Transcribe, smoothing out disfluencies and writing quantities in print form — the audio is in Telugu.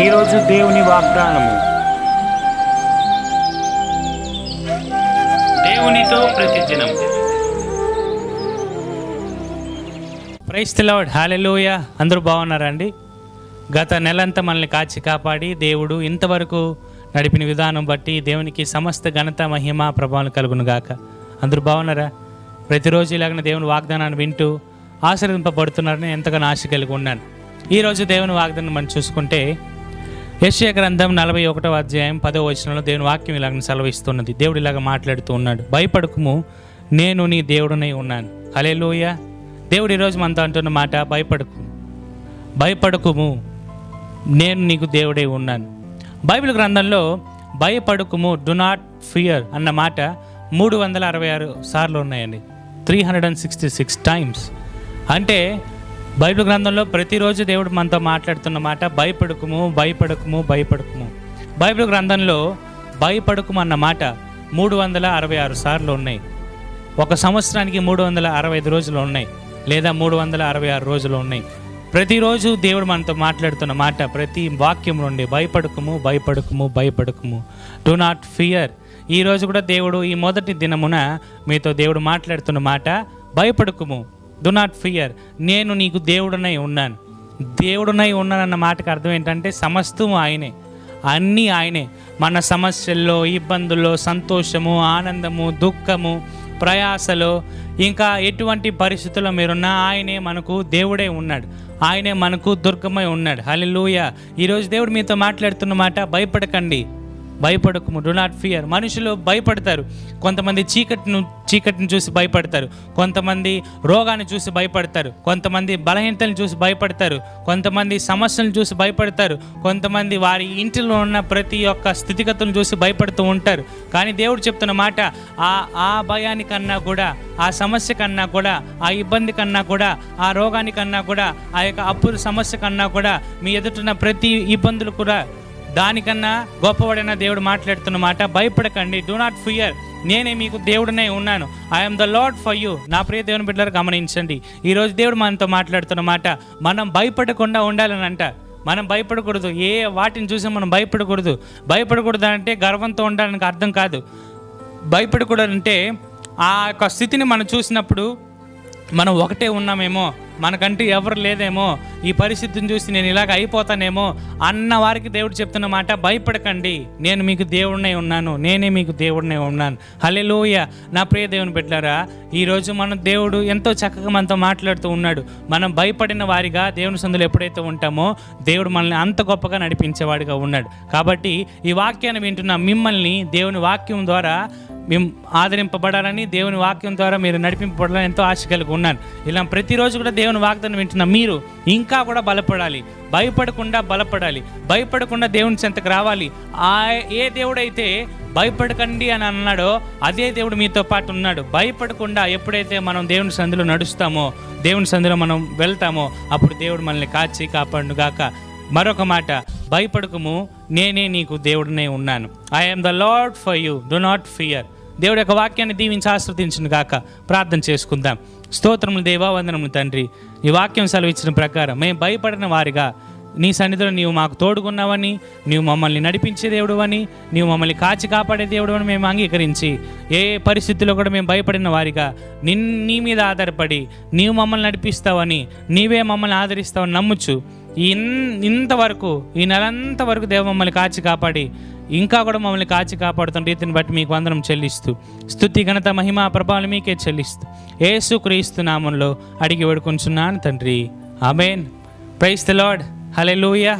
ఈరోజు దేవుని వాగ్దానము. దేవునితో ప్రతిదినం. Praise the lord. హల్లెలూయా. అందరూ బాగున్నారండి? గత నెలంతా మనల్ని కాచి కాపాడి దేవుడు ఇంతవరకు నడిపిన విధానం బట్టి దేవునికి సమస్త ఘనత మహిమ ప్రభావం కలుగును గాక. అందరూ బాగున్నారా? ప్రతిరోజు ఇలాగ దేవుని వాగ్దానాన్ని వింటూ ఆశీర్వదింపబడుతున్నారని ఎంతగానో ఆశ కలిగి ఉన్నాను. ఈరోజు దేవుని వాగ్దానం మనం చూసుకుంటే యెషయా గ్రంథం 41వ అధ్యాయం 10వ వచనంలో దేవుని వాక్యం ఇలాగ సెలవిస్తున్నది. దేవుడు ఇలాగ మాట్లాడుతూ ఉన్నాడు. భయపడకుము, నేను నీ దేవుడనై ఉన్నాను. హల్లెలూయా. దేవుడు ఈరోజు మనతో అంటున్న మాట, భయపడకుము, నేను నీకు దేవుడై ఉన్నాను. బైబిల్ గ్రంథంలో భయపడకుము, డు నాట్ ఫియర్ అన్న మాట 366 సార్లు ఉన్నాయండి. 366 టైమ్స్. అంటే బైబిల్ గ్రంథంలో ప్రతిరోజు దేవుడు మనతో మాట్లాడుతున్న మాట భయపడకుము, భయపడకుము, భయపడకుము. బైబిల్ గ్రంథంలో భయపడకుము అన్న మాట 366 సార్లు ఉన్నాయి. ఒక సంవత్సరానికి 365 రోజులు ఉన్నాయి, లేదా 366 రోజులు ఉన్నాయి. ప్రతిరోజు దేవుడు మనతో మాట్లాడుతున్న మాట, ప్రతి వాక్యం నుండి భయపడకుము, భయపడకుము, భయపడకుము, డు నాట్ ఫియర్. ఈరోజు కూడా దేవుడు ఈ మొదటి దినమున మీతో దేవుడు మాట్లాడుతున్న మాట భయపడకుము, డు నాట్ ఫియర్, నేను నీకు దేవుడునై ఉన్నాను. దేవుడునై ఉన్నానన్న మాటకు అర్థం ఏంటంటే సమస్తం ఆయనే, అన్నీ ఆయనే. మన సమస్యల్లో, ఇబ్బందుల్లో, సంతోషము, ఆనందము, దుఃఖము, ప్రయాసలో, ఇంకా ఎటువంటి పరిస్థితుల్లో మీరున్నా ఆయనే మనకు దేవుడే ఉన్నాడు. ఆయనే మనకు దుర్గమై ఉన్నాడు. హల్లెలూయా. ఈరోజు దేవుడు మీతో మాట్లాడుతున్న మాట భయపడకండి, భయపడకుము, డు నాట్ ఫియర్. మనుషులు భయపడతారు. కొంతమంది చీకటిని చూసి భయపడతారు, కొంతమంది రోగాన్ని చూసి భయపడతారు, కొంతమంది బలహీనతలను చూసి భయపడతారు, కొంతమంది సమస్యలను చూసి భయపడతారు, కొంతమంది వారి ఇంటిలో ఉన్న ప్రతి ఒక్క స్థితిగతులను చూసి భయపడుతూ ఉంటారు. కానీ దేవుడు చెప్తున్న మాట, ఆ భయానికన్నా కూడా, ఆ సమస్య కన్నా కూడా, ఆ ఇబ్బంది కన్నా కూడా, ఆ రోగానికన్నా కూడా, ఆ యొక్క అప్పుల సమస్య కన్నా కూడా, మీ ఎదుటిన్న ప్రతి ఇబ్బందులు కూడా దానికన్నా గొప్పవాడైన దేవుడు మాట్లాడుతున్న మాట భయపడకండి, డు నాట్ ఫియర్, నేనే మీకు దేవుడినై ఉన్నాను. I'm the lord for you. నా ప్రియ దేవుని బిడ్డలారా గమనించండి, ఈరోజు దేవుడు మనతో మాట్లాడుతున్న మాట, మనం భయపడకుండా ఉండాలని అంట. మనం భయపడకూడదు. ఏ వాటిని చూసి మనం భయపడకూడదు అంటే గర్వంతో ఉండడానికి అర్థం కాదు. భయపడకూడదంటే ఆ యొక్క స్థితిని మనం చూసినప్పుడు మనం ఒకటే ఉన్నామేమో, మనకంటూ ఎవరు లేదేమో, ఈ పరిస్థితిని చూసి నేను ఇలాగ అయిపోతానేమో అన్న వారికి దేవుడు చెప్తున్న మాట భయపడకండి, నేను మీకు దేవుడినై ఉన్నాను, నేనే మీకు దేవుడినై ఉన్నాను. హల్లెలూయా. నా ప్రియ దేవుని బిడ్డలారా, ఈరోజు మన దేవుడు ఎంతో చక్కగా మనతో మాట్లాడుతూ ఉన్నాడు. మనం భయపడిన వారిగా దేవుని సందులో ఎప్పుడైతే ఉంటామో దేవుడు మనల్ని అంత గొప్పగా నడిపించేవాడిగా ఉన్నాడు. కాబట్టి ఈ వాక్యాన్ని వింటున్న మిమ్మల్ని దేవుని వాక్యం ద్వారా మేము ఆదరింపబడాలని, దేవుని వాక్యం ద్వారా మీరు నడిపింపబడాలని ఎంతో ఆశ కలిగి ఉన్నాను. ఇలా ప్రతిరోజు కూడా దేవుని వాగ్దానం వింటున్న మీరు ఇంకా కూడా బలపడాలి, భయపడకుండా బలపడాలి, భయపడకుండా దేవుని చెంతకు రావాలి. ఏ దేవుడైతే భయపడకండి అని అన్నాడో అదే దేవుడు మీతో పాటు ఉన్నాడు. భయపడకుండా ఎప్పుడైతే మనం దేవుని సంధిలో నడుస్తామో, దేవుని సంధిలో మనం వెళ్తామో, అప్పుడు దేవుడు మనల్ని కాచి కాపాడును గాక. మరొక మాట, భయపడకుము, నేనే నీకు దేవుడినే ఉన్నాను. I'm the lord for you, do not fear. దేవుడి యొక్క వాక్యాన్ని దీవించి ఆశీర్వదించును గాక. ప్రార్థన చేసుకుందాం. స్తోత్రములు దేవా, వందనములు తండ్రి. ఈ వాక్యం సెలవిచ్చిన ప్రకారం మేము భయపడిన వారిగా నీ సన్నిధిలో నీవు మాకు తోడుకున్నావని, నీవు మమ్మల్ని నడిపించే దేవుడు అని, నీవు మమ్మల్ని కాచి కాపాడే దేవుడు అని మేము అంగీకరించి, ఏ పరిస్థితుల్లో కూడా మేము భయపడిన వారిగా నీ మీద ఆధారపడి నీవు మమ్మల్ని నడిపిస్తావని, నీవే మమ్మల్ని ఆదరిస్తావని నమ్ముచు ఇంతవరకు, ఈ నెలంత వరకు దేవ మమ్మల్ని కాచి కాపాడి ఇంకా కూడా మమ్మల్ని కాచి కాపాడుతున్న రీతిని బట్టి మీకు వందనం చెల్లిస్తూ, స్తుతి ఘనత మహిమ ప్రభావాలు మీకే చెల్లిస్తూ యేసుక్రీస్తు నామములో అడిగి వేడుకొంచున్నాను తండ్రి. Amen. Praise the lord. Hallelujah.